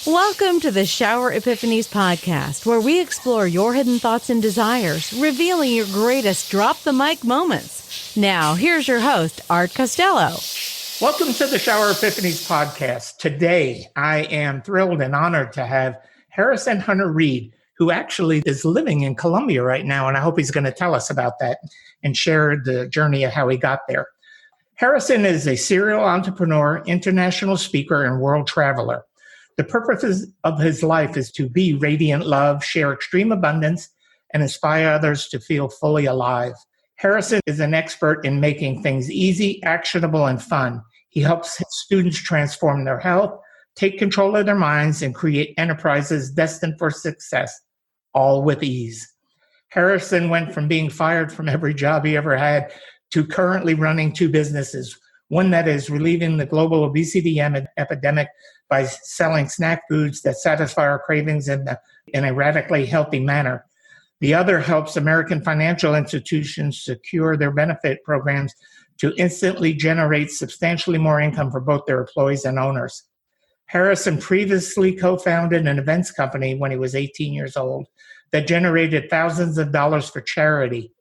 Welcome to the Shower Epiphanies podcast, where we explore your hidden thoughts and desires, revealing your greatest drop the mic moments. Now, here's your host, Art Costello. Welcome to the Shower Epiphanies podcast. Today, I am thrilled and honored to have Harrison Hunter Reid, who actually is living in Colombia right now, and I hope he's going to tell us about that and share the journey of how he got there. Harrison is a serial entrepreneur, international speaker, and world traveler. The purpose of his life is to be radiant love, share extreme abundance, and inspire others to feel fully alive. Harrison is an expert in making things easy, actionable, and fun. He helps students transform their health, take control of their minds, and create enterprises destined for success, all with ease. Harrison went from being fired from every job he ever had to currently running two businesses, one that is relieving the global obesity epidemic by selling snack foods that satisfy our cravings in a radically healthy manner. The other helps American financial institutions secure their benefit programs to instantly generate substantially more income for both their employees and owners. Harrison previously co-founded an events company when he was 18 years old that generated thousands of dollars for charity.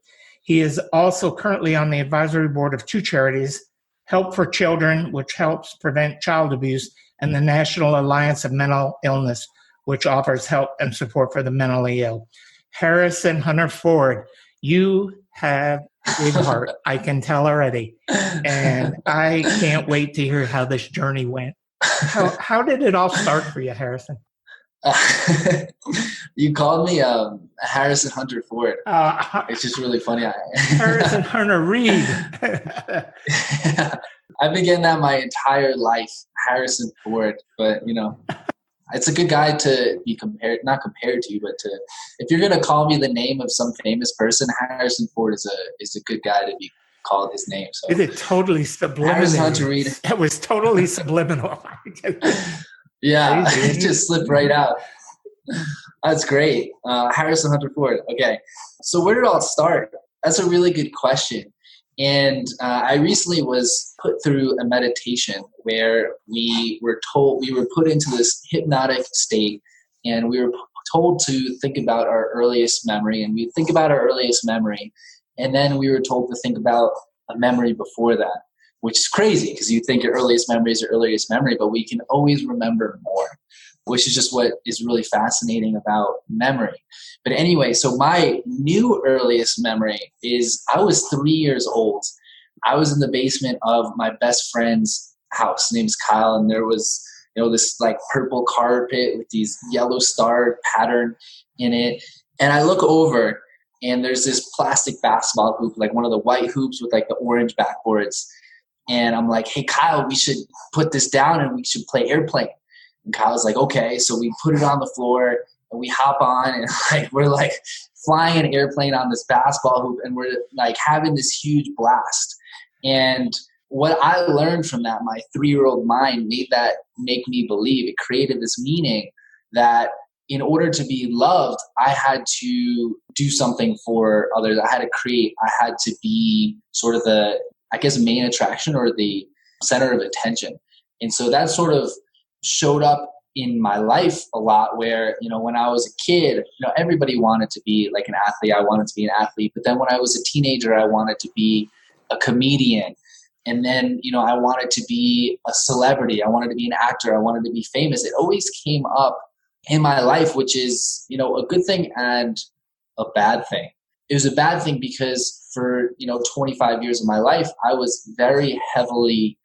He is also currently on the advisory board of two charities, Help for Children, which helps prevent child abuse, and the National Alliance of Mental Illness, which offers help and support for the mentally ill. Harrison Hunter Ford, you have a big heart. I can tell already. And I can't wait to hear how this journey went. How did it all start for you, Harrison? You called me Harrison Hunter Ford. It's just really funny. Harrison Hunter Reid. I've been getting that my entire life, Harrison Ford. But, you know, it's a good guy to be not compared to, but if you're going to call me the name of some famous person, Harrison Ford is a good guy to be called his name. So is it totally subliminal? Harrison Hunter Reid. It was totally subliminal. Yeah, it just slipped right out. That's great. Harrison Hunter Ford. Okay. So where did it all start? That's a really good question. And I recently was put through a meditation where we were put into this hypnotic state, and we were told to think about our earliest memory, and we think about our earliest memory. And then we were told to think about a memory before that, which is crazy because you think your earliest memory is your earliest memory, but we can always remember more, which is just what is really fascinating about memory. But anyway, so my new earliest memory is I was 3 years old. I was in the basement of my best friend's house. His name's Kyle, and there was, this like purple carpet with these yellow star pattern in it. And I look over, and there's this plastic basketball hoop, like one of the white hoops with like the orange backboards. And I'm like, hey, Kyle, we should put this down and we should play airplane. And Kyle's like, okay. So we put it on the floor and we hop on, and we're like flying an airplane on this basketball hoop, and we're like having this huge blast. And what I learned from that, my 3-year-old mind make me believe, it created this meaning that in order to be loved, I had to do something for others. I had to be sort of the, I guess, main attraction or the center of attention. And so that sort of showed up in my life a lot where, when I was a kid, everybody wanted to be like an athlete. I wanted to be an athlete. But then when I was a teenager, I wanted to be a comedian. And then, I wanted to be a celebrity. I wanted to be an actor. I wanted to be famous. It always came up in my life, which is, a good thing and a bad thing. It was a bad thing because for, 25 years of my life, I was very heavily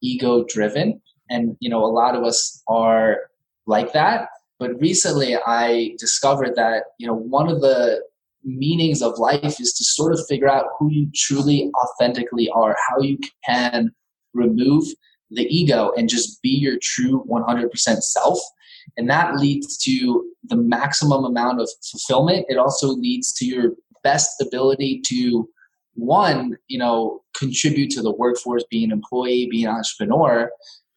ego driven. And, a lot of us are like that. But recently I discovered that, one of the meanings of life is to sort of figure out who you truly authentically are, how you can remove the ego and just be your true 100% self. And that leads to the maximum amount of fulfillment. It also leads to your best ability to, one, contribute to the workforce, be an employee, be an entrepreneur.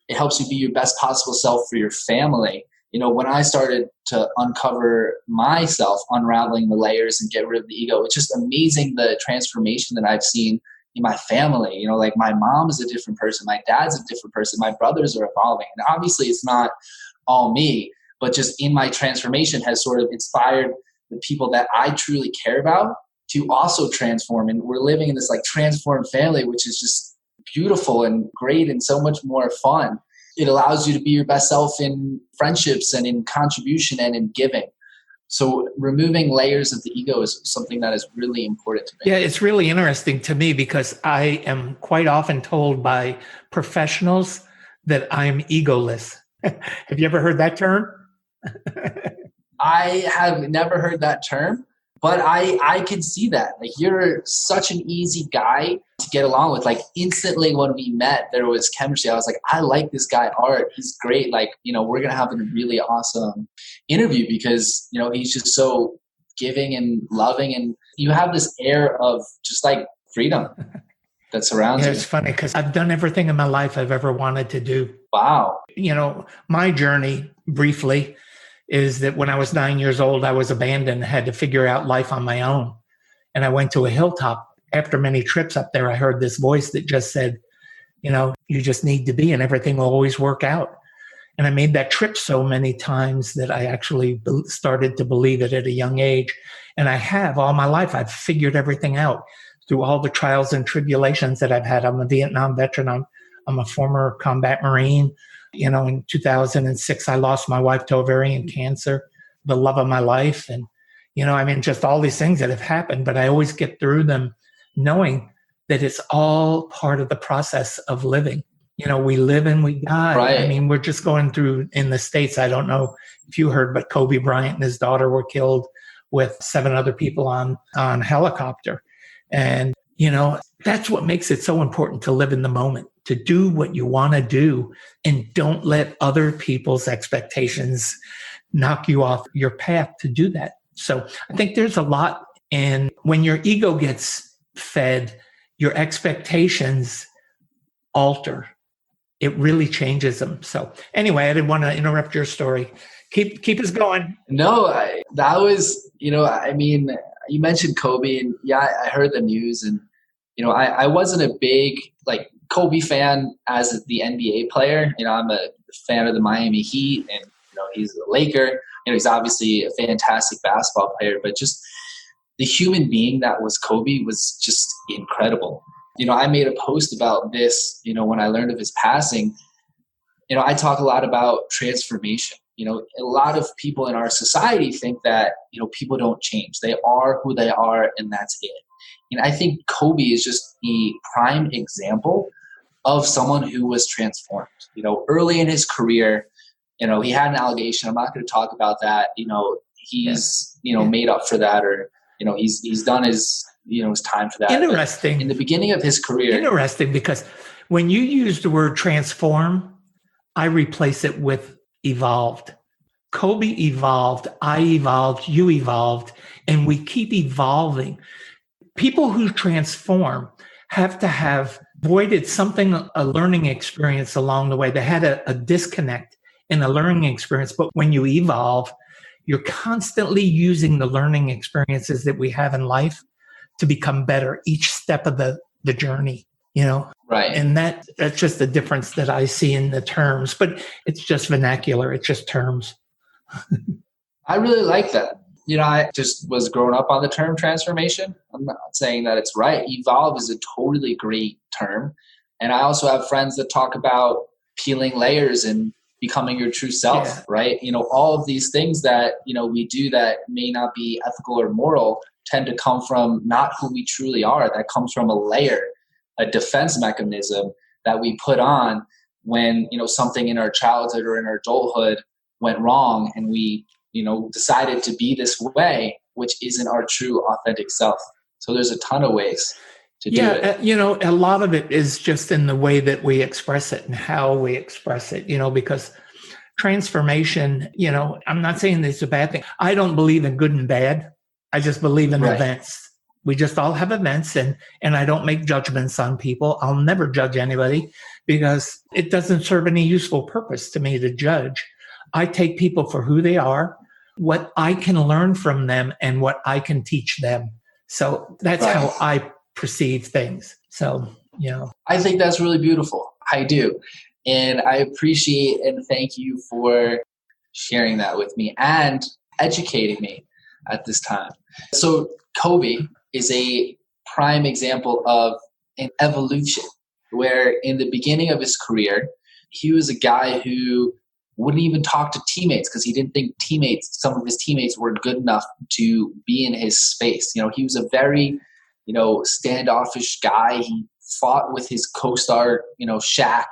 It helps you be your best possible self for your family. When I started to uncover myself, unraveling the layers and get rid of the ego, it's just amazing the transformation that I've seen in my family. Like my mom is a different person. My dad's a different person. My brothers are evolving. And obviously it's not all me, but just in my transformation has sort of inspired the people that I truly care about to also transform. And we're living in this like transformed family, which is just beautiful and great and so much more fun. It allows you to be your best self in friendships and in contribution and in giving. So removing layers of the ego is something that is really important to me. Yeah, it's really interesting to me because I am quite often told by professionals that I'm egoless. Have you ever heard that term? I have never heard that term, but I can see that. Like, you're such an easy guy to get along with. Like, instantly when we met, there was chemistry. I was like, I like this guy, Art. He's great. Like, we're going to have a really awesome interview because, he's just so giving and loving. And you have this air of just like freedom that surrounds you. It's funny because I've done everything in my life I've ever wanted to do. Wow. My journey briefly is that when I was 9 years old, I was abandoned, had to figure out life on my own. And I went to a hilltop. After many trips up there, I heard this voice that just said, you just need to be and everything will always work out. And I made that trip so many times that I actually started to believe it at a young age. And I have all my life. I've figured everything out through all the trials and tribulations that I've had. I'm a Vietnam veteran. I'm a former combat Marine. In 2006, I lost my wife to ovarian cancer, the love of my life. And, just all these things that have happened, but I always get through them knowing that it's all part of the process of living. We live and we die. Right. We're just going through in the States. I don't know if you heard, but Kobe Bryant and his daughter were killed with 7 other people on helicopter. And, that's what makes it so important to live in the moment, to do what you want to do and don't let other people's expectations knock you off your path to do that. So I think there's a lot. And when your ego gets fed, your expectations alter. It really changes them. So anyway, I didn't want to interrupt your story. Keep us going. No, that was, you mentioned Kobe, and yeah, I heard the news, and I wasn't a big like Kobe fan as the NBA player. I'm a fan of the Miami Heat, and he's a Laker. He's obviously a fantastic basketball player, but just the human being that was Kobe was just incredible. I made a post about this, when I learned of his passing. I talk a lot about transformation. A lot of people in our society think that, people don't change. They are who they are, and that's it. And I think Kobe is just the prime example of someone who was transformed. Early in his career, he had an allegation. I'm not going to talk about that. He's, made up for that, or, he's done his time for that. Interesting. But in the beginning of his career. Interesting, because when you use the word transform, I replace it with evolved. Kobe evolved, I evolved, you evolved, and we keep evolving. People who transform have to have voided something, a learning experience along the way. They had a disconnect in a learning experience. But when you evolve, you're constantly using the learning experiences that we have in life to become better each step of the journey, Right. And that's just the difference that I see in the terms, but it's just vernacular. It's just terms. I really like that. I just was growing up on the term transformation. I'm not saying that it's right. Evolve is a totally great term. And I also have friends that talk about peeling layers and becoming your true self, right? All of these things that, we do that may not be ethical or moral tend to come from not who we truly are. That comes from a layer, a defense mechanism that we put on when, something in our childhood or in our adulthood went wrong, and we, decided to be this way, which isn't our true authentic self. So there's a ton of ways to do it. A lot of it is just in the way that we express it and how we express it, because transformation, I'm not saying it's a bad thing. I don't believe in good and bad. I just believe in events. We just all have events, and I don't make judgments on people. I'll never judge anybody because it doesn't serve any useful purpose to me to judge. I take people for who they are, what I can learn from them, and what I can teach them. So that's how I perceive things. So, I think that's really beautiful. I do. And I appreciate and thank you for sharing that with me and educating me at this time. So Kobe is a prime example of an evolution where in the beginning of his career, he was a guy who wouldn't even talk to teammates because he didn't think some of his teammates were good enough to be in his space. He was a very, standoffish guy. He fought with his co-star, Shaq.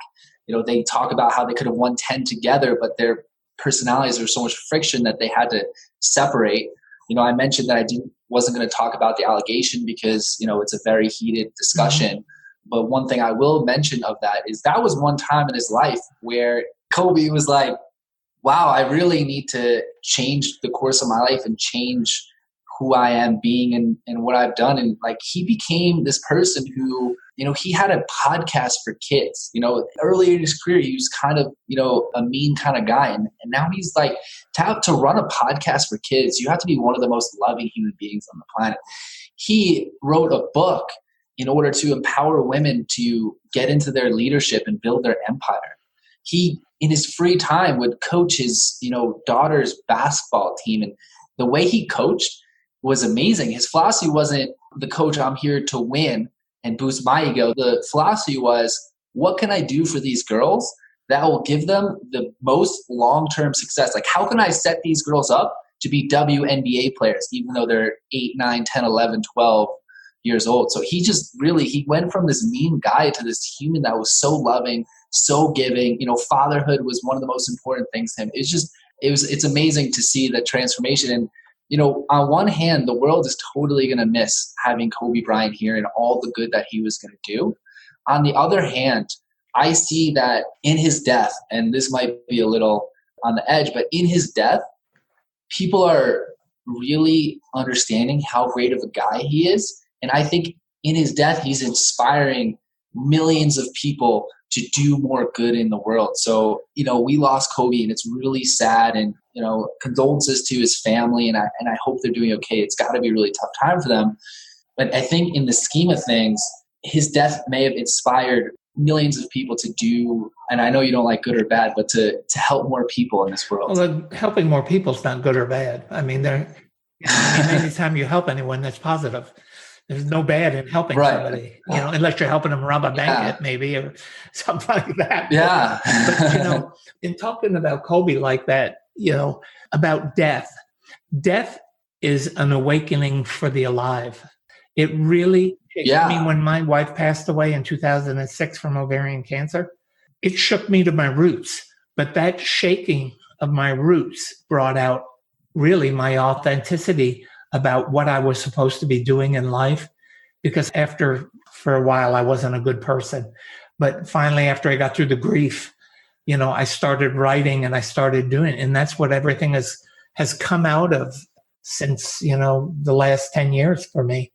They talk about how they could have won 10 together, but their personalities were so much friction that they had to separate. I mentioned that I wasn't going to talk about the allegation because, it's a very heated discussion. Mm-hmm. But one thing I will mention of that is that was one time in his life where Kobe was like, wow, I really need to change the course of my life and change who I am being and what I've done. And like, he became this person who, he had a podcast for kids. Earlier in his career, he was kind of, a mean kind of guy. And now he's like, to run a podcast for kids, you have to be one of the most loving human beings on the planet. He wrote a book in order to empower women to get into their leadership and build their empire. He, in his free time, would coach his, daughter's basketball team. And the way he coached was amazing. His philosophy wasn't the coach, I'm here to win and boost my ego. The philosophy was, what can I do for these girls that will give them the most long-term success? Like, how can I set these girls up to be WNBA players, even though they're 8, 9, 10, 11, 12 years old? So he went from this mean guy to this human that was so loving, so giving. Fatherhood was one of the most important things to him. It's amazing to see that transformation. And, on one hand, the world is totally going to miss having Kobe Bryant here and all the good that he was going to do. On the other hand, I see that in his death, and this might be a little on the edge, but in his death, people are really understanding how great of a guy he is. And I think in his death, he's inspiring millions of people to do more good in the world. So, we lost Kobe and it's really sad, and, condolences to his family. And I hope they're doing okay. It's got to be a really tough time for them. But I think in the scheme of things, his death may have inspired millions of people to do, and I know you don't like good or bad, but to help more people in this world. Well, helping more people is not good or bad. I mean, anytime you help anyone, that's positive. There's no bad in helping somebody, unless you're helping them rob a bank, maybe, or something like that. Yeah. But, in talking about Kobe like that, about death is an awakening for the alive. It really shook me when my wife passed away in 2006 from ovarian cancer. It shook me to my roots, but that shaking of my roots brought out really my authenticity about what I was supposed to be doing in life. Because for a while, I wasn't a good person. But finally, after I got through the grief, I started writing and I started doing it. And that's what everything has come out of since, the last 10 years for me.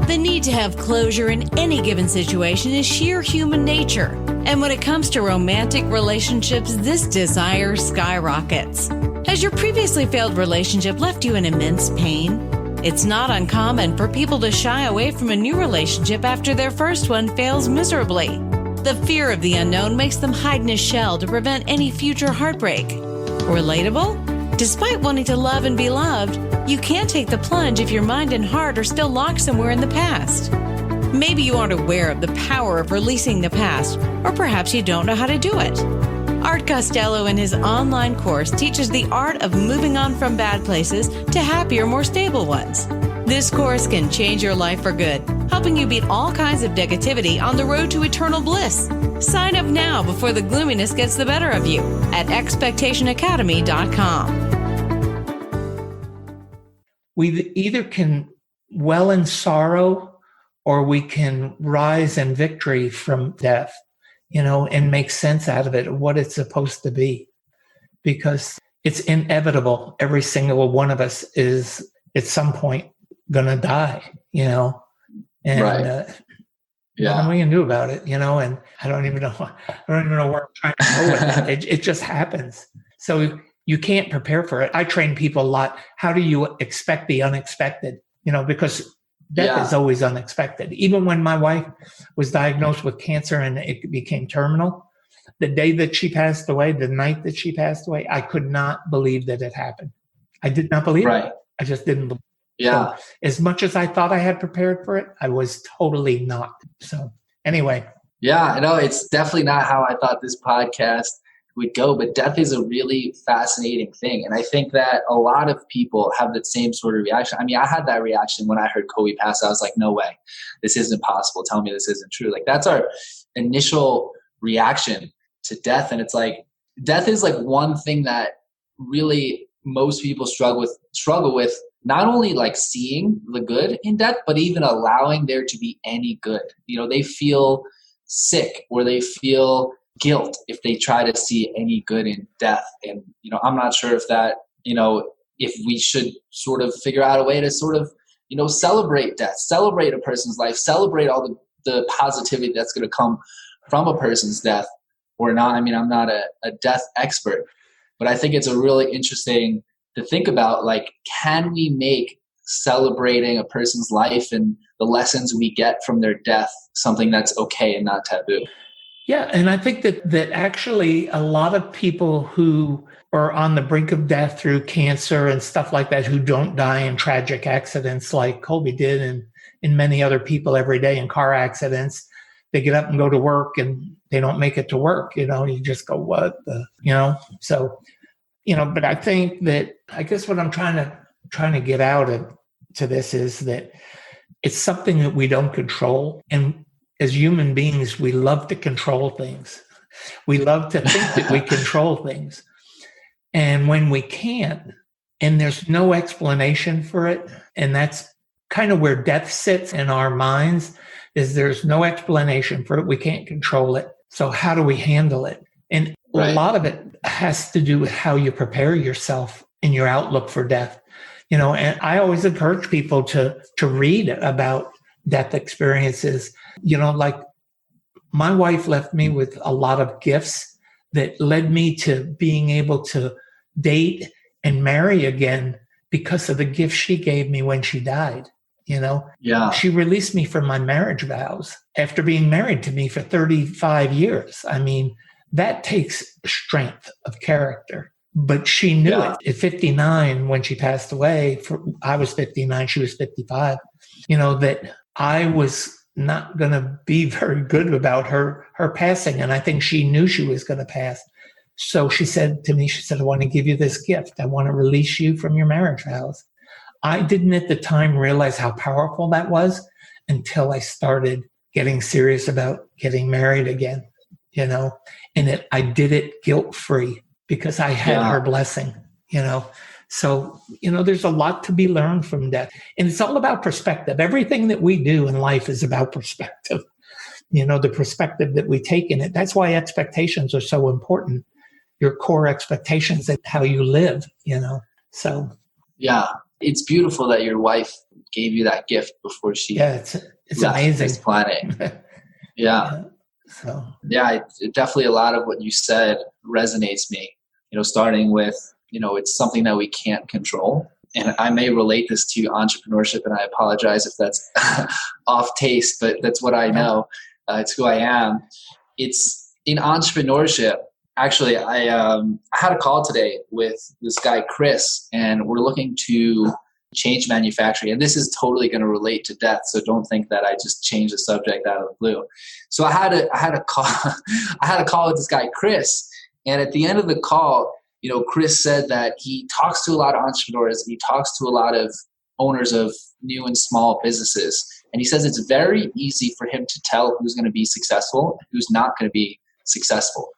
The need to have closure in any given situation is sheer human nature. And when it comes to romantic relationships, this desire skyrockets. Has your previously failed relationship left you in immense pain? It's not uncommon for people to shy away from a new relationship after their first one fails miserably. The fear of the unknown makes them hide in a shell to prevent any future heartbreak. Relatable? Despite wanting to love and be loved, you can't take the plunge if your mind and heart are still locked somewhere in the past. Maybe you aren't aware of the power of releasing the past, or perhaps you don't know how to do it. Art Costello in his online course teaches the art of moving on from bad places to happier, more stable ones. This course can change your life for good, helping you beat all kinds of negativity on the road to eternal bliss. Sign up now before the gloominess gets the better of you at expectationacademy.com. We either can dwell in sorrow or we can rise in victory from death, and make sense out of it, what it's supposed to be. Because it's inevitable. Every single one of us is at some point going to die, and what are we going to do about it, and I don't even know where I'm trying to go with it. It just happens. So you can't prepare for it. I train people a lot. How do you expect the unexpected? Because death is always unexpected. Even when my wife was diagnosed with cancer and it became terminal, The day that she passed away, the night that she passed away, I could not believe that it happened. I did not believe it. I just didn't believe it. Yeah. So as much as I thought I had prepared for it, I was totally not. So anyway. Yeah, no, it's definitely not how I thought this podcast would go, but death is a really fascinating thing. And I think that a lot of people have that same sort of reaction. I mean, I had that reaction when I heard Kobe pass. I was like, no way, this isn't possible. Tell me this isn't true. Like, that's our initial reaction to death. And it's like, death is like one thing that really most people struggle with not only like seeing the good in death, but even allowing there to be any good. You know, they feel sick or they feel guilt if they try to see any good in death. And, you know, I'm not sure if that, you know, if we should sort of figure out a way to sort of, you know, celebrate death, celebrate a person's life, celebrate all the positivity that's going to come from a person's death or not. I mean, I'm not a death expert, but I think it's a really interesting to think about, like, can we make celebrating a person's life and the lessons we get from their death something that's okay and not taboo? Yeah, and I think that actually a lot of people who are on the brink of death through cancer and stuff like that, who don't die in tragic accidents like Kobe did and many other people every day in car accidents, they get up and go to work and they don't make it to work. You know, you just go, what the, you know? So, you know, but I think that, I guess what I'm trying to get out of to this is that it's something that we don't control. And as human beings, we love to control things. We love to think that we control things. And when we can't, and there's no explanation for it, and that's kind of where death sits in our minds, is there's no explanation for it. We can't control it. So how do we handle it? And a lot of it has to do with how you prepare yourself in your outlook for death. You know, and I always encourage people to read about death experiences. You know, like my wife left me with a lot of gifts that led me to being able to date and marry again because of the gift she gave me when she died. You know, she released me from my marriage vows after being married to me for 35 years. I mean, that takes strength of character. But she knew it at 59 when she passed away. I was 59, she was 55. You know, that I was not going to be very good about her passing. And I think she knew she was going to pass. So she said to me, she said, I want to give you this gift. I want to release you from your marriage vows. I didn't at the time realize how powerful that was until I started getting serious about getting married again, you know, and I did it guilt-free because I had her blessing, you know. So, you know, there's a lot to be learned from death. And it's all about perspective. Everything that we do in life is about perspective, you know, the perspective that we take in it. That's why expectations are so important. Your core expectations and how you live, you know. So, yeah, it's beautiful that your wife gave you that gift before she it's left amazing. This planet. So definitely a lot of what you said resonates me. You know, starting with, you know, it's something that we can't control. And I may relate this to entrepreneurship, and I apologize if that's off taste, but that's what I know. It's who I am. It's in entrepreneurship. Actually, I had a call today with this guy, Chris, and we're looking to change manufacturing. And this is totally going to relate to death. So don't think that I just changed the subject out of the blue. So I had a call with this guy, Chris. And at the end of the call, you know, Chris said that he talks to a lot of entrepreneurs. And he talks to a lot of owners of new and small businesses. And he says it's very easy for him to tell who's going to be successful and who's not going to be successful.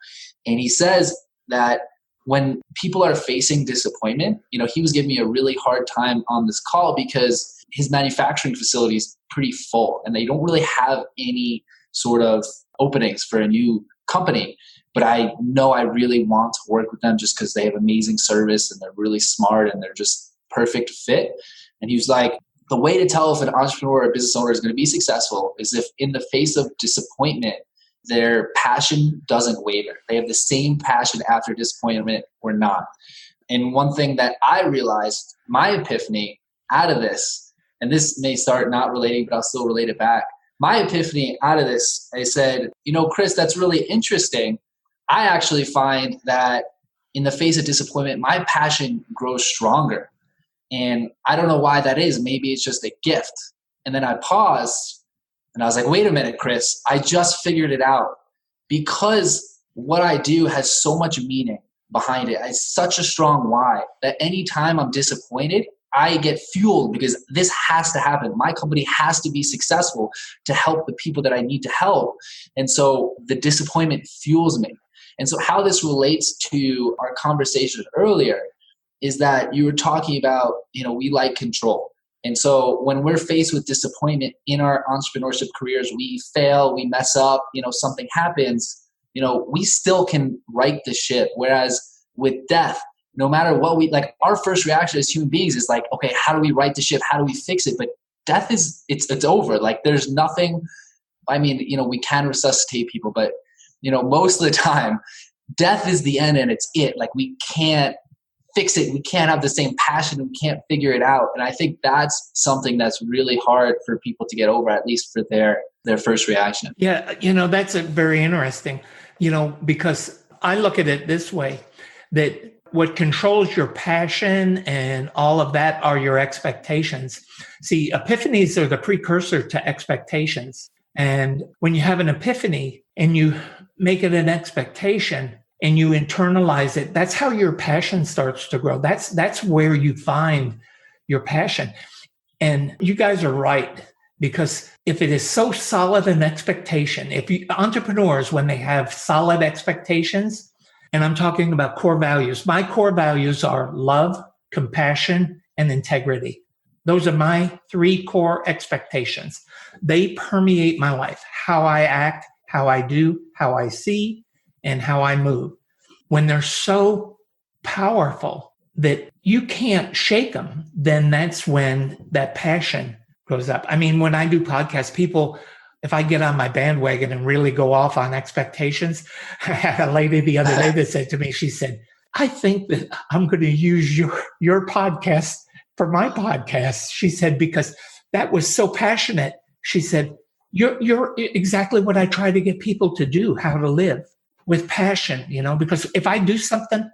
And he says that when people are facing disappointment, you know, he was giving me a really hard time on this call because his manufacturing facility is pretty full and they don't really have any sort of openings for a new company. But I know I really want to work with them just because they have amazing service and they're really smart and they're just perfect fit. And he was like, the way to tell if an entrepreneur or business owner is going to be successful is if in the face of disappointment, their passion doesn't waver. They have the same passion after disappointment or not. And one thing that I realized, my epiphany out of this, and this may start not relating, but I'll still relate it back. My epiphany out of this, I said, you know, Chris, that's really interesting. I actually find that in the face of disappointment, my passion grows stronger. And I don't know why that is. Maybe it's just a gift. And then I paused and I was like, wait a minute, Chris, I just figured it out. Because what I do has so much meaning behind it. It's such a strong why that anytime I'm disappointed, I get fueled because this has to happen. My company has to be successful to help the people that I need to help. And so the disappointment fuels me. And so how this relates to our conversation earlier is that you were talking about, we like control. And so when we're faced with disappointment in our entrepreneurship careers, we fail, we mess up, something happens, we still can right the ship. Whereas with death, no matter what our first reaction as human beings is like, okay, how do we right the ship? How do we fix it? But death it's over. Like there's nothing, we can resuscitate people, but most of the time death is the end and it's it. Like we can't fix it. We can't have the same passion. We can't figure it out. And I think that's something that's really hard for people to get over, at least for their first reaction. Yeah. That's very interesting, because I look at it this way, that what controls your passion and all of that are your expectations. See, epiphanies are the precursor to expectations. And when you have an epiphany and you make it an expectation and you internalize it, that's how your passion starts to grow. That's where you find your passion. And you guys are right, because if it is so solid an expectation, entrepreneurs, when they have solid expectations, and I'm talking about core values, my core values are love, compassion, and integrity. Those are my 3 core expectations. They permeate my life, how I act, how I do, how I see, and how I move. When they're so powerful that you can't shake them, then that's when that passion goes up. When I do podcasts, people, if I get on my bandwagon and really go off on expectations, I had a lady the other day that said to me, she said, I think that I'm going to use your podcast for my podcast. She said, because that was so passionate. She said, you're exactly what I try to get people to do, how to live with passion, because if I do something,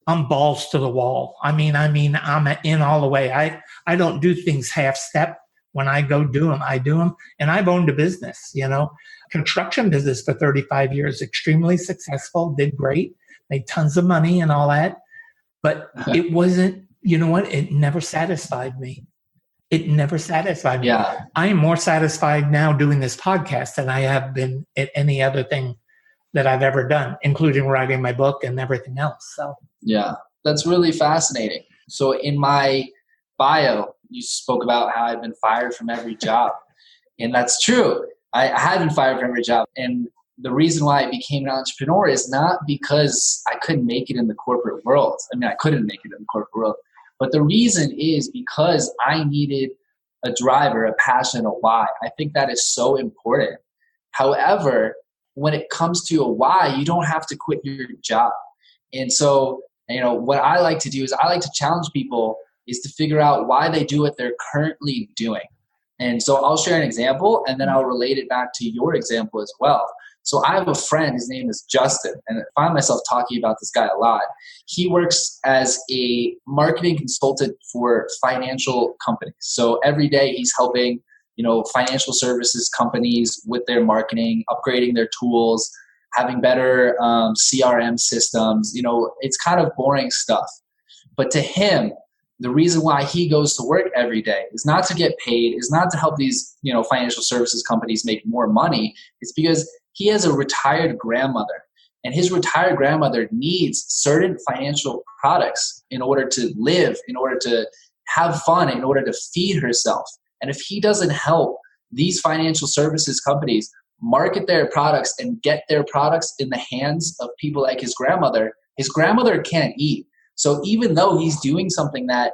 I'm balls to the wall. I'm in all the way. I don't do things half step. When I go do them, I do them. And I've owned a business, construction business for 35 years, extremely successful, did great, made tons of money and all that. But it wasn't, it never satisfied me. It never satisfied me. Yeah. I am more satisfied now doing this podcast than I have been at any other thing that I've ever done, including writing my book and everything else. So yeah, that's really fascinating. So in my bio, you spoke about how I've been fired from every job. And that's true. I have been fired from every job. And the reason why I became an entrepreneur is not because I couldn't make it in the corporate world. I couldn't make it in the corporate world. But the reason is because I needed a driver, a passion, a why. I think that is so important. However, when it comes to a why, you don't have to quit your job. And so, what I like to do is I like to challenge people is to figure out why they do what they're currently doing. And so I'll share an example and then I'll relate it back to your example as well. So I have a friend, his name is Justin, and I find myself talking about this guy a lot. He works as a marketing consultant for financial companies. So every day he's helping, financial services companies with their marketing, upgrading their tools, having better CRM systems. It's kind of boring stuff. But to him, the reason why he goes to work every day is not to get paid, is not to help these, financial services companies make more money. It's because he has a retired grandmother, and his retired grandmother needs certain financial products in order to live, in order to have fun, in order to feed herself. And if he doesn't help these financial services companies market their products and get their products in the hands of people like his grandmother can't eat. So even though he's doing something that,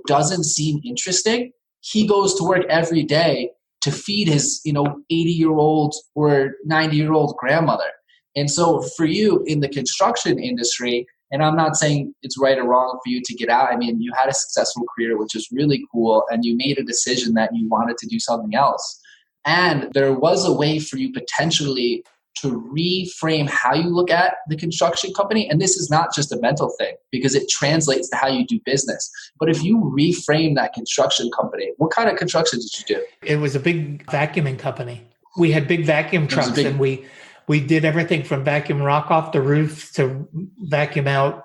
doesn't seem interesting, he goes to work every day to feed his, 80-year-old or 90-year-old grandmother. And so for you in the construction industry, and I'm not saying it's right or wrong for you to get out. You had a successful career, which is really cool, and you made a decision that you wanted to do something else. And there was a way for you potentially to reframe how you look at the construction company. And this is not just a mental thing because it translates to how you do business. But if you reframe that construction company, what kind of construction did you do? It was a big vacuuming company. We had big vacuum trucks and we did everything from vacuum rock off the roof to vacuum out,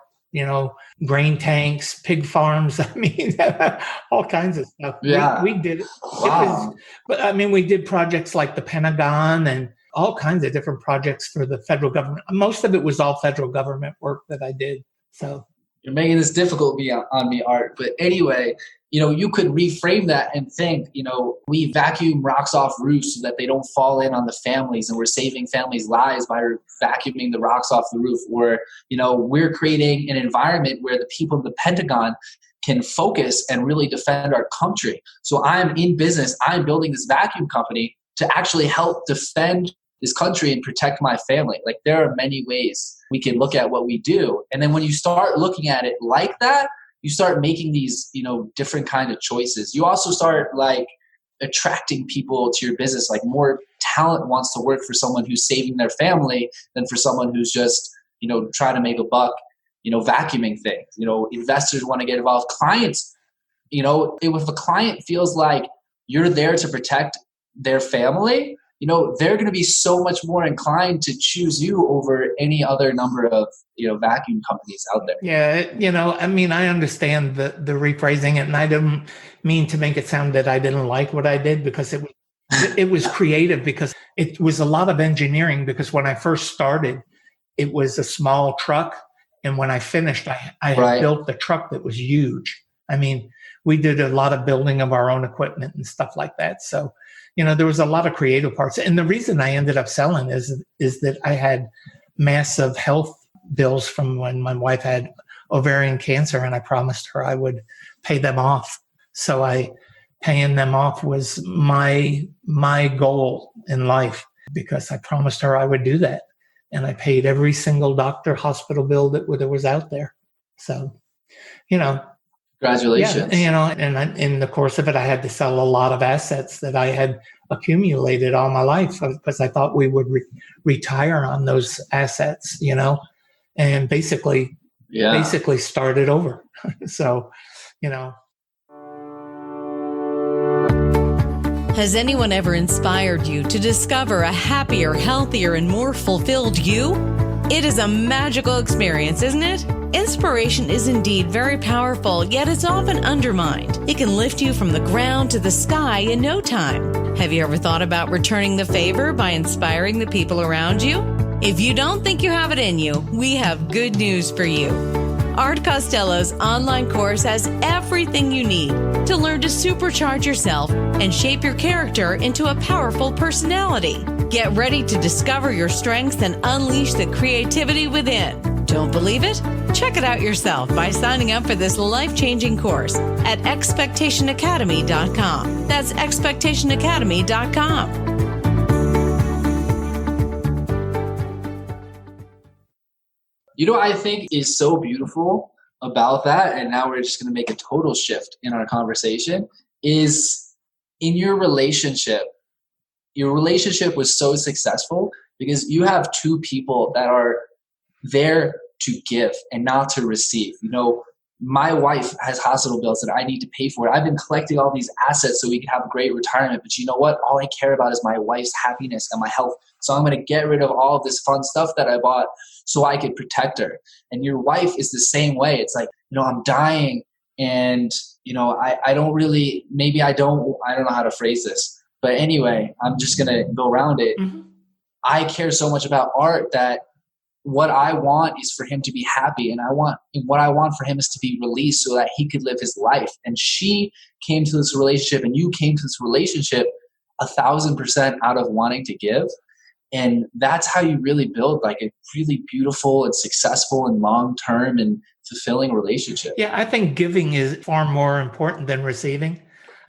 grain tanks, pig farms. I mean, all kinds of stuff. Yeah. We did it. Wow. We did projects like the Pentagon and all kinds of different projects for the federal government. Most of it was all federal government work that I did. So you're making this difficult on me, Art. But anyway, you could reframe that and think, we vacuum rocks off roofs so that they don't fall in on the families, and we're saving families' lives by vacuuming the rocks off the roof. Or, we're creating an environment where the people in the Pentagon can focus and really defend our country. So I'm in business. I'm building this vacuum company to actually help defend this country and protect my family. Like, there are many ways we can look at what we do. And then when you start looking at it like that, you start making these, different kind of choices. You also start attracting people to your business. Like, more talent wants to work for someone who's saving their family than for someone who's just, trying to make a buck, vacuuming things. Investors want to get involved. Clients, if a client feels like you're there to protect their family, they're going to be so much more inclined to choose you over any other number of, vacuum companies out there. Yeah. I understand the rephrasing it, and I didn't mean to make it sound that I didn't like what I did, because it was creative, because it was a lot of engineering. Because when I first started, it was a small truck. And when I finished, I had built the truck that was huge. We did a lot of building of our own equipment and stuff like that. So, there was a lot of creative parts. And the reason I ended up selling is that I had massive health bills from when my wife had ovarian cancer, and I promised her I would pay them off. So paying them off was my goal in life, because I promised her I would do that. And I paid every single doctor hospital bill that was out there. So, congratulations. Yeah, and in the course of it, I had to sell a lot of assets that I had accumulated all my life, because I thought we would retire on those assets, and basically start it over. So, Has anyone ever inspired you to discover a happier, healthier, and more fulfilled you? It is a magical experience, isn't it? Inspiration is indeed very powerful, yet it's often undermined. It can lift you from the ground to the sky in no time. Have you ever thought about returning the favor by inspiring the people around you? If you don't think you have it in you, we have good news for you. Art Costello's online course has everything you need to learn to supercharge yourself and shape your character into a powerful personality. Get ready to discover your strengths and unleash the creativity within. Don't believe it? Check it out yourself by signing up for this life-changing course at expectationacademy.com. That's expectationacademy.com. I think is so beautiful about that, and now we're just going to make a total shift in our conversation, is in your relationship was so successful because you have two people that are there to give and not to receive. My wife has hospital bills that I need to pay for. I've been collecting all these assets so we can have a great retirement. But you know what? All I care about is my wife's happiness and my health. So I'm going to get rid of all of this fun stuff that I bought so I could protect her. And your wife is the same way. It's like, I'm dying and, I don't really, maybe I don't know how to phrase this. But anyway, I'm just going to go around it. Mm-hmm. I care so much about Art that what I want is for him to be happy, and what I want for him is to be released so that he could live his life. And she came to this relationship, and you came to this relationship 1,000% out of wanting to give. And that's how you really build like a really beautiful and successful and long-term and fulfilling relationship. Yeah, I think giving is far more important than receiving.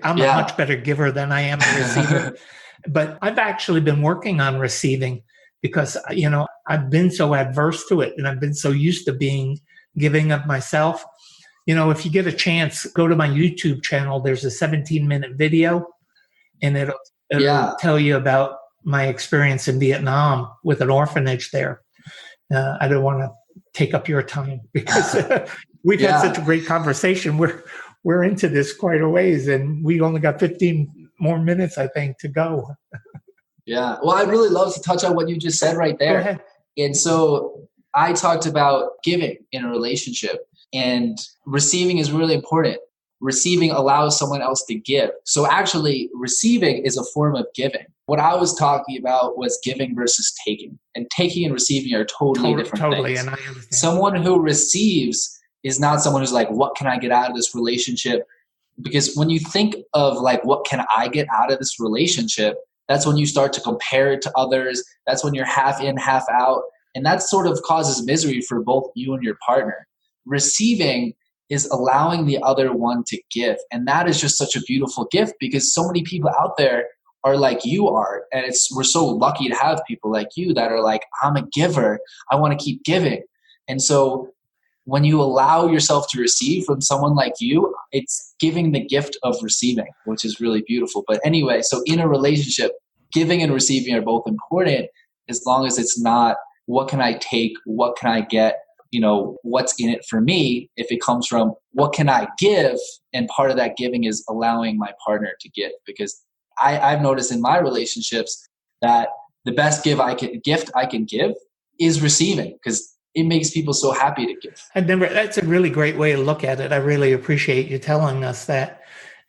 I'm a much better giver than I am a receiver. But I've actually been working on receiving because, I've been so adverse to it, and I've been so used to being giving of myself. If you get a chance, go to my YouTube channel. There's a 17-minute video, and it'll tell you about my experience in Vietnam with an orphanage there. I don't want to take up your time because we've had such a great conversation. We're into this quite a ways, and we only got 15 more minutes, I think, to go. Yeah. Well, I'd really love to touch on what you just said right there. Go ahead. And so I talked about giving in a relationship, and receiving is really important. Receiving allows someone else to give. So actually, receiving is a form of giving. What I was talking about was giving versus taking. And taking and receiving are totally different things. And I understand. Someone who receives is not someone who's like, what can I get out of this relationship? Because when you think of like, what can I get out of this relationship? That's when you start to compare it to others. That's when you're half in, half out. And that sort of causes misery for both you and your partner. Receiving is allowing the other one to give. And that is just such a beautiful gift, because so many people out there are like you are. And we're so lucky to have people like you that are like, I'm a giver. I want to keep giving. And so when you allow yourself to receive from someone like you, it's giving the gift of receiving, which is really beautiful. But anyway, so in a relationship, giving and receiving are both important, as long as it's not, what can I take? What can I get? You know, what's in it for me? If it comes from, what can I give? And part of that giving is allowing my partner to give, because I've noticed in my relationships that the best gift I can give is receiving, because it makes people so happy to give. That's a really great way to look at it. I really appreciate you telling us that.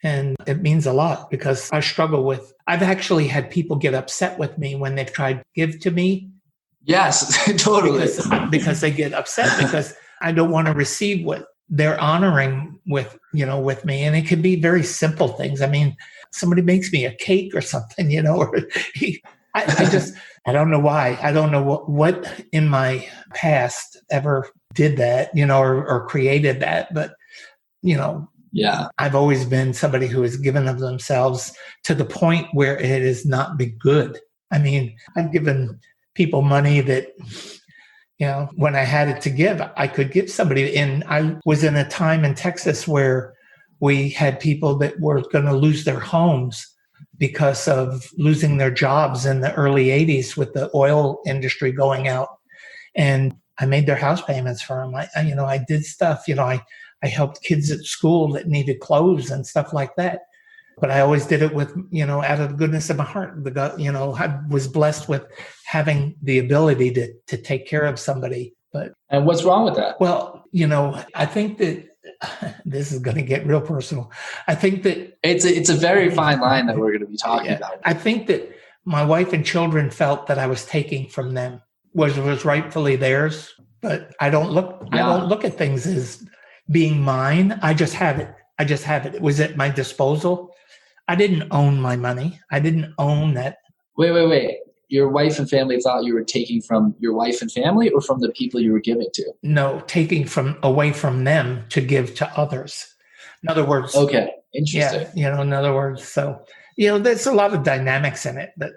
And it means a lot, because I struggle with, I've actually had people get upset with me when they've tried to give to me. Yes, totally. Because they get upset because I don't want to receive what they're honoring with me. And it could be very simple things. I mean, somebody makes me a cake or something, or I don't know why. I don't know what in my past ever did that, or created that. But, yeah, I've always been somebody who has given of themselves to the point where it has not been good. I mean, I've given people money that, when I had it to give, I could give somebody. And I was in a time in Texas where we had people that were going to lose their homes because of losing their jobs in the early 80s with the oil industry going out. And I made their house payments for them. I did stuff, I helped kids at school that needed clothes and stuff like that. But I always did it with, out of the goodness of my heart. I was blessed with having the ability to take care of somebody. And what's wrong with that? Well, I think that this is going to get real personal. I think that it's a very fine line that we're going to be talking about. I think that my wife and children felt that I was taking from them, was rightfully theirs. But I don't look at things as being mine. I just have it. It was at my disposal. I didn't own my money. I didn't own that. Wait. Your wife and family thought you were taking from your wife and family, or from the people you were giving to? No, taking away from them to give to others. In other words. Okay. Interesting. Yeah. In other words. So, there's a lot of dynamics in it, but,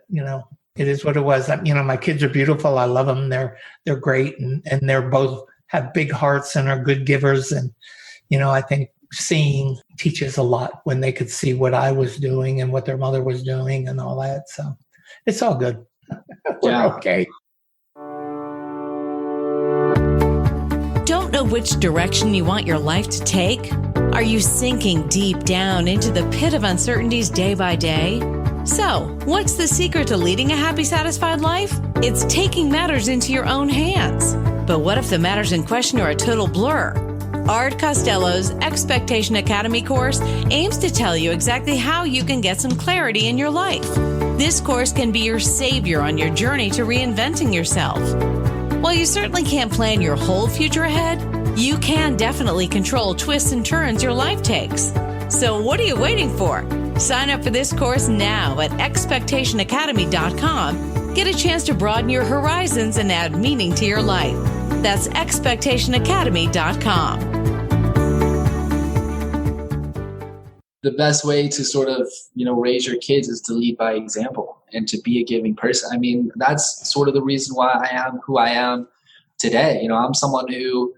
it is what it was. My kids are beautiful. I love them. They're great. And they're both have big hearts and are good givers. And, I think seeing teaches a lot when they could see what I was doing and what their mother was doing and all that. So it's all good. We're okay. Don't know which direction you want your life to take? Are you sinking deep down into the pit of uncertainties day by day? So, what's the secret to leading a happy, satisfied life? It's taking matters into your own hands. But what if the matters in question are a total blur? Art Costello's Expectation Academy course aims to tell you exactly how you can get some clarity in your life. This course can be your savior on your journey to reinventing yourself. While you certainly can't plan your whole future ahead, you can definitely control twists and turns your life takes. So what are you waiting for? Sign up for this course now at expectationacademy.com. Get a chance to broaden your horizons and add meaning to your life. That's expectationacademy.com. The best way to sort of, raise your kids is to lead by example and to be a giving person. I mean, that's sort of the reason why I am who I am today. I'm someone who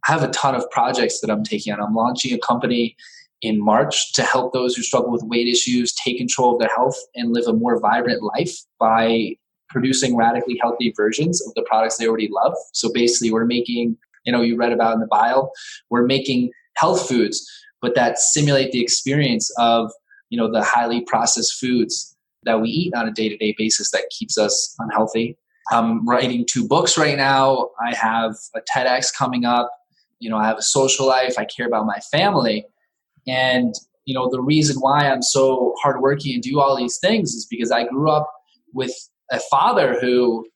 I have a ton of projects that I'm taking on. I'm launching a company in March to help those who struggle with weight issues take control of their health and live a more vibrant life by producing radically healthy versions of the products they already love. So basically we're making, you read about in the bio, we're making health foods, but that simulate the experience of, the highly processed foods that we eat on a day-to-day basis that keeps us unhealthy. I'm writing 2 books right now. I have a TEDx coming up. I have a social life. I care about my family. And, the reason why I'm so hardworking and do all these things is because I grew up with a father who,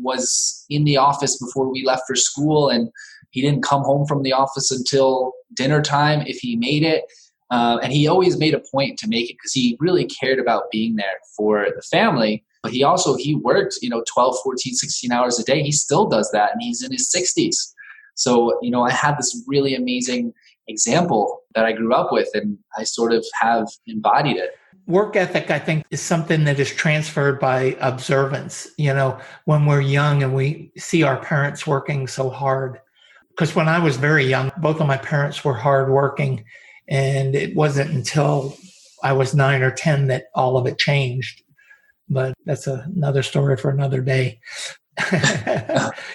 was in the office before we left for school, and he didn't come home from the office until dinner time if he made it. And he always made a point to make it because he really cared about being there for the family. But he worked, 12, 14, 16 hours a day. He still does that, and he's in his 60s. So, I had this really amazing example that I grew up with, and I sort of have embodied it. Work ethic, I think, is something that is transferred by observance, when we're young and we see our parents working so hard. Because when I was very young, both of my parents were hardworking, and it wasn't until I was 9 or 10 that all of it changed. But that's another story for another day.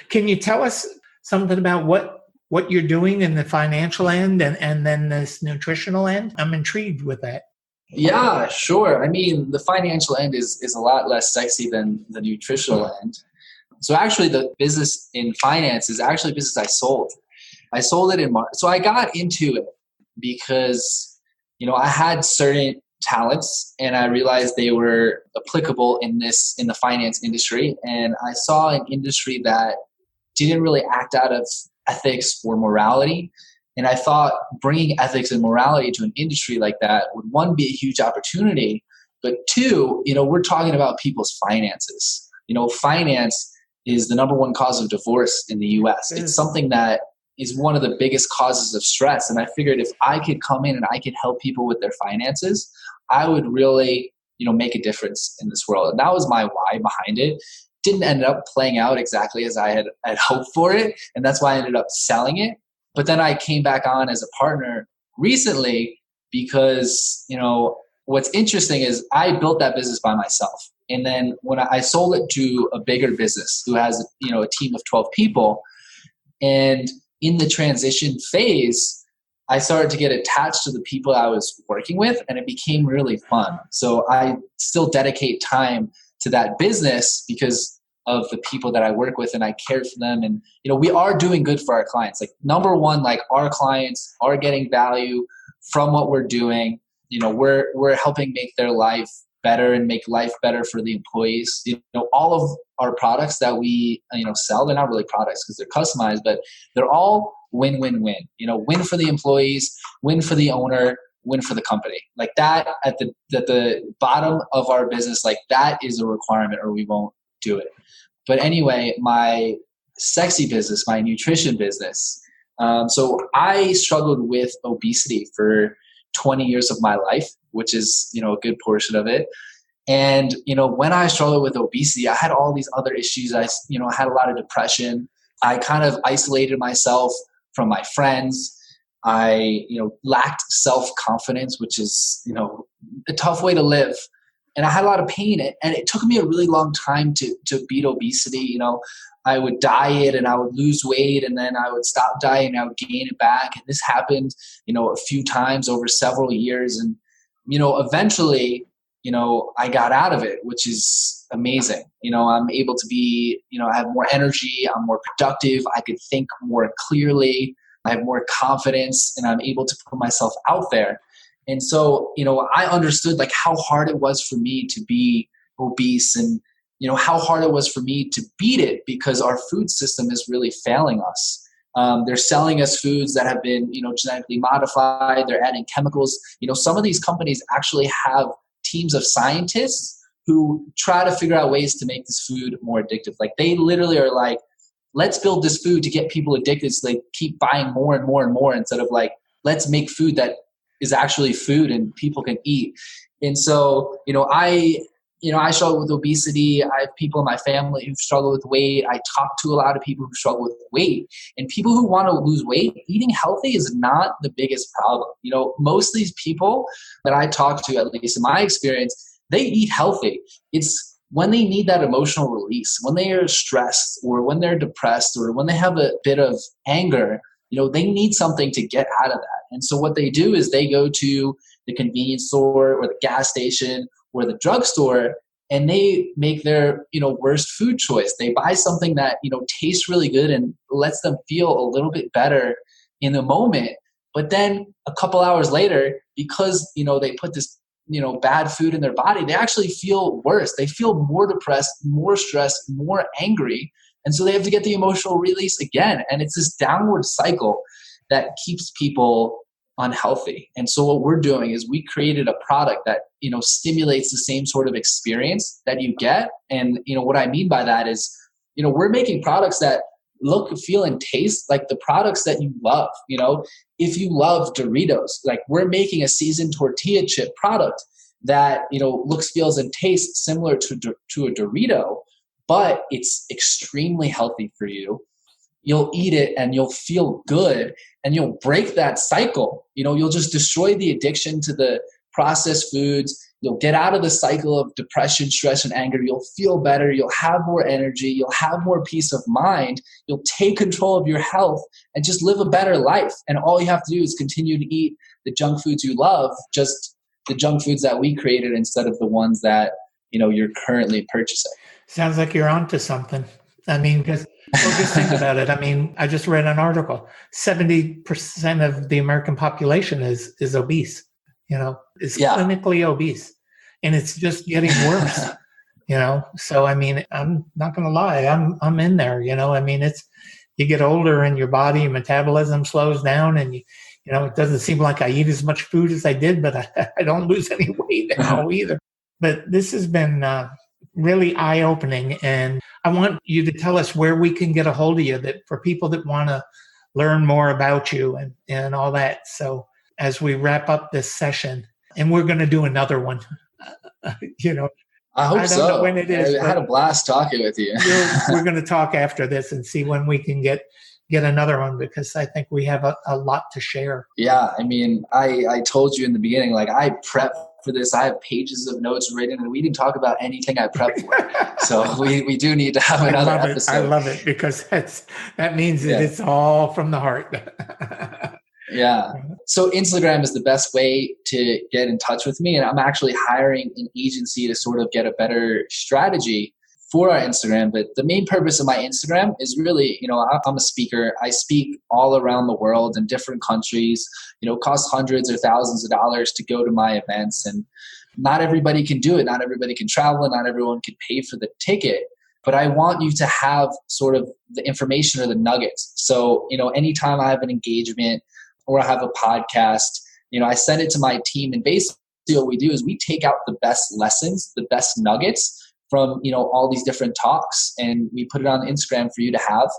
Can you tell us something about what you're doing in the financial end and then this nutritional end? I'm intrigued with that. Yeah, sure. I mean, the financial end is a lot less sexy than the nutritional end. So actually the business in finance is actually a business I sold. I sold it in March. So I got into it because, I had certain talents and I realized they were applicable in the finance industry. And I saw an industry that didn't really act out of ethics or morality. And I thought bringing ethics and morality to an industry like that would, 1, be a huge opportunity, but 2, we're talking about people's finances. Finance is the number 1 cause of divorce in the US. It's something that is one of the biggest causes of stress. And I figured if I could come in and I could help people with their finances, I would really, make a difference in this world. And that was my why behind it. Didn't end up playing out exactly as I had hoped for it. And that's why I ended up selling it. But then I came back on as a partner recently because, what's interesting is I built that business by myself. And then when I sold it to a bigger business who has, a team of 12 people, and in the transition phase, I started to get attached to the people I was working with, and it became really fun. So I still dedicate time to that business because of the people that I work with, and I care for them. And, we are doing good for our clients. Like, number 1, like, our clients are getting value from what we're doing. We're helping make their life better and make life better for the employees. All of our products that we, sell, they're not really products because they're customized, but they're all win-win-win. Win for the employees, win for the owner, win for the company. Like that at the bottom of our business, like that is a requirement or we won't do it. But anyway, my sexy business, my nutrition business. So I struggled with obesity for 20 years of my life, which is, a good portion of it. And, when I struggled with obesity, I had all these other issues. I had a lot of depression. I kind of isolated myself from my friends. I, lacked self-confidence, which is, a tough way to live. And I had a lot of pain, and it took me a really long time to beat obesity. I would diet and I would lose weight, and then I would stop dieting and I would gain it back. And this happened, a few times over several years. And, eventually, I got out of it, which is amazing. I'm able to be, I have more energy. I'm more productive. I could think more clearly. I have more confidence, and I'm able to put myself out there. And so, I understood like how hard it was for me to be obese, and, how hard it was for me to beat it because our food system is really failing us. They're selling us foods that have been, genetically modified. They're adding chemicals. Some of these companies actually have teams of scientists who try to figure out ways to make this food more addictive. Like they literally are like, let's build this food to get people addicted so they keep buying more and more and more, instead of like, let's make food that is actually food and people can eat. And so, I I struggle with obesity. I have people in my family who struggle with weight. I talk to a lot of people who struggle with weight. And people who want to lose weight, eating healthy is not the biggest problem. Most of these people that I talk to, at least in my experience, they eat healthy. It's when they need that emotional release, when they are stressed or when they're depressed or when they have a bit of anger, they need something to get out of that. And so what they do is they go to the convenience store or the gas station or the drugstore, and they make their, worst food choice. They buy something that, tastes really good and lets them feel a little bit better in the moment. But then a couple hours later, because, they put this, bad food in their body, they actually feel worse. They feel more depressed, more stressed, more angry. And so they have to get the emotional release again. And it's this downward cycle that keeps people unhealthy. And so what we're doing is we created a product that, stimulates the same sort of experience that you get. And, what I mean by that is, we're making products that look, feel, and taste like the products that you love. If you love Doritos, like we're making a seasoned tortilla chip product that, looks, feels, and tastes similar to a Dorito, but it's extremely healthy for you. You'll eat it and you'll feel good and you'll break that cycle. You'll just destroy the addiction to the processed foods. You'll get out of the cycle of depression, stress, and anger. You'll feel better. You'll have more energy. You'll have more peace of mind. You'll take control of your health and just live a better life. And all you have to do is continue to eat the junk foods you love, just the junk foods that we created instead of the ones that, you're currently purchasing. Sounds like you're onto something. Because just think about it. I just read an article. 70% of the American population is obese, is clinically obese. And it's just getting worse, So, I'm not going to lie. I'm in there, it's, you get older and your body, your metabolism slows down and it doesn't seem like I eat as much food as I did, but I don't lose any weight now either. But this has been really eye-opening. And I want you to tell us where we can get a hold of you, that for people that want to learn more about you and all that. So as we wrap up this session, and we're going to do another one, I hope so. I don't know when it is. I had a blast talking with you. We're going to talk after this and see when we can get another one, because I think we have a lot to share. Yeah. I told you in the beginning, like I prepped for this. I have pages of notes written and we didn't talk about anything I prepped for. So we do need to have another episode. I love it because that means that it's all from the heart. Yeah. So Instagram is the best way to get in touch with me. And I'm actually hiring an agency to sort of get a better strategy for our Instagram. But the main purpose of my Instagram is really, I'm a speaker. I speak all around the world in different countries. It costs hundreds or thousands of dollars to go to my events. And not everybody can do it. Not everybody can travel. And not everyone can pay for the ticket. But I want you to have sort of the information or the nuggets. So, anytime I have an engagement or I have a podcast, I send it to my team. And basically what we do is we take out the best lessons, the best nuggets from, all these different talks, and we put it on Instagram for you to have.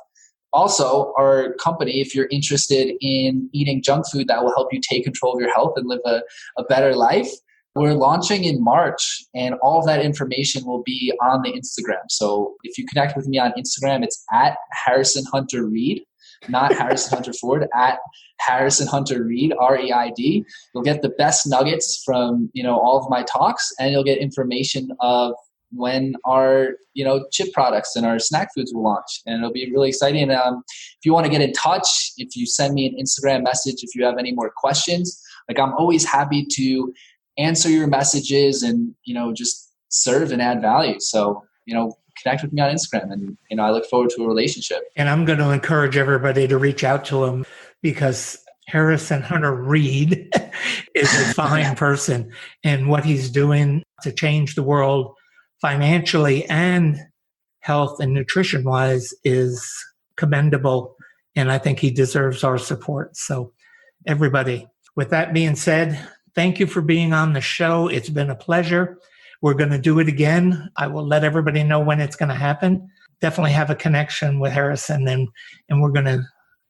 Also, our company, if you're interested in eating junk food that will help you take control of your health and live a better life, we're launching in March, and all of that information will be on the Instagram. So if you connect with me on Instagram, it's at Harrison Hunter Reid, not Harrison Hunter Ford, at Harrison Hunter Reid, R-E-I-D. You'll get the best nuggets from, all of my talks, and you'll get information of when our, chip products and our snack foods will launch. And it'll be really exciting. If you want to get in touch, if you send me an Instagram message, if you have any more questions, I'm always happy to answer your messages and, just serve and add value. So, connect with me on Instagram, and, I look forward to a relationship. And I'm going to encourage everybody to reach out to him, because Harrison Hunter Reid is a fine person, and what he's doing to change the world financially and health and nutrition wise is commendable. And I think he deserves our support. So everybody, with that being said, thank you for being on the show. It's been a pleasure. We're going to do it again. I will let everybody know when it's going to happen. Definitely have a connection with Harrison, and we're going to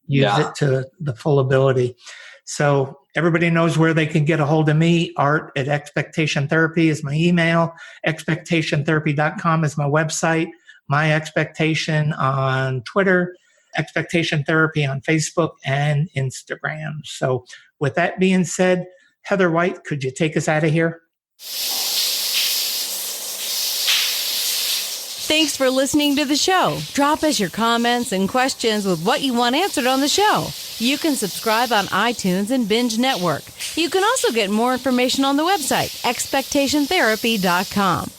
use it to the full ability. So everybody knows where they can get a hold of me. Art at Expectation Therapy is my email. Expectationtherapy.com is my website. My Expectation on Twitter. Expectation Therapy on Facebook and Instagram. So with that being said, Heather White, could you take us out of here? Thanks for listening to the show. Drop us your comments and questions with what you want answered on the show. You can subscribe on iTunes and Binge Network. You can also get more information on the website, expectationtherapy.com.